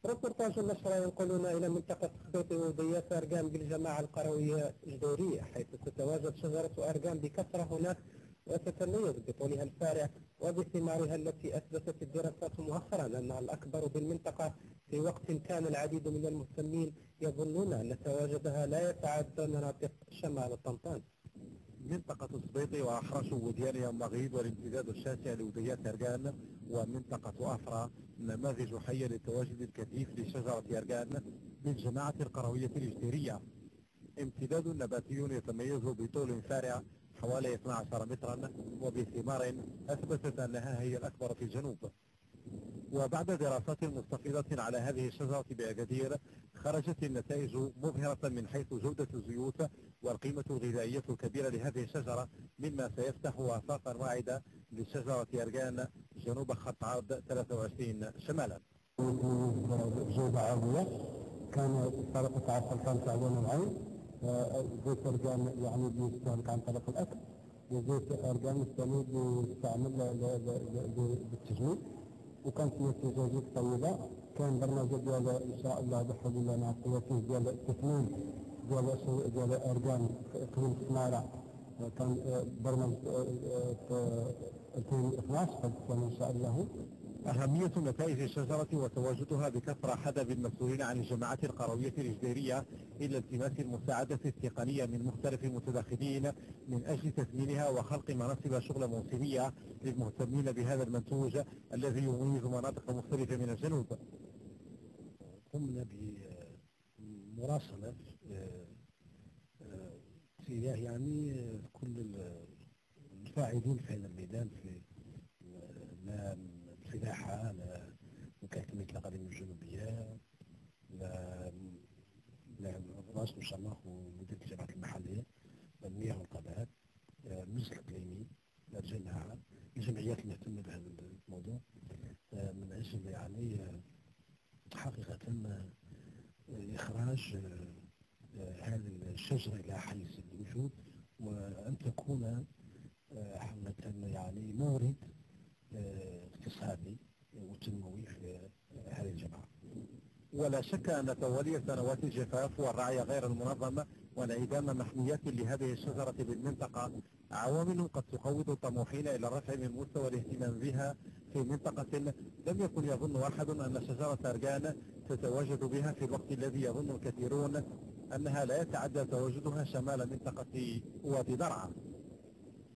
ريبورتاج النشرة ينقلنا إلى منطقة خطوط وديات أرقام بالجماعة القروية الجدورية، حيث تتواجد شجرة أرقام بكثرة هناك وتتميز بطولها الفارع وبثمارها التي أثبتت الدراسات مؤخرا أنها الأكبر بالمنطقة، في وقت كان العديد من المهتمين يظنون أن تواجدها لا يتعدى مناطق شمال طنطان. منطقة سبيطي وأحرش وديانها مغيد والامتداد الشاسع لوديات أرقان ومنطقة أفرا نماذج حية للتواجد الكثيف لشجرة أرقان بالجماعة القروية الإجديرية. امتداد نباتي يتميز بطول فارع حوالي 12 مترا وبثمار أثبتت أنها هي الأكبر في الجنوب. وبعد دراسات مستفيضة على هذه الشجرة بأكادير خرجت النتائج مبهرة من حيث جودة الزيوت والقيمة الغذائية الكبيرة لهذه الشجرة، مما سيفتح آفاقا واعدة لشجرة أرقان جنوب خط عرض 23 شمالا. جودة عالية كان طريقة عسل تعليم العين، زيت أرقان يعني بيستهلك عن طريق الأكل، وزيت أرقان الثاني بيستعمل بالتجميل، وكانت نتيجة جد طيبة. كان برنامج ديال إن شاء الله بحول الله مع قوته ديال التثمين ديال أرقان إقليم سمارة، كان برنامج 2012 إن شاء الله. أهمية نتائج الشجرة وتواجدها بكثرة حدا بالمسؤولين عن الجماعات القروية الإجديرية إلى التماس المساعدة التقنية من مختلف المتداخلين من أجل تثمينها وخلق مناصب شغل موسمية للمهتمين بهذا المنتوج الذي يميز مناطق مختلفة من الجنوب. قمنا بمراسلة اتجاه يعني كل الفاعلين في هذا الميدان، في الفلاحة، وكالتنمية الأقاليم الجنوبية، رئاسة المشامخ ومديرية الجامعات المحلية، المياه والغابات، المجلس الإقليمي، الجماعة، الجمعيات المهتمة بهذا الموضوع، من أجل يعني حقيقة إخراج هذه الشجرة إلى حيز الوجود، وأن تكون حقيقة يعني مورد اقتصادي وتنموي في هذه الجماعة. ولا شك أن توالي سنوات الجفاف والرعي غير المنظم وانعدام محميات لهذه الشجرة بالمنطقة عوامل قد تقوض الطموحين إلى الرفع من مستوى الاهتمام بها في منطقة لم يكن يظن أحد أن شجرة أرقان تتواجد بها، في الوقت الذي يظن الكثيرون أنها لا يتعدى تواجدها شمال منطقة وادي درعا.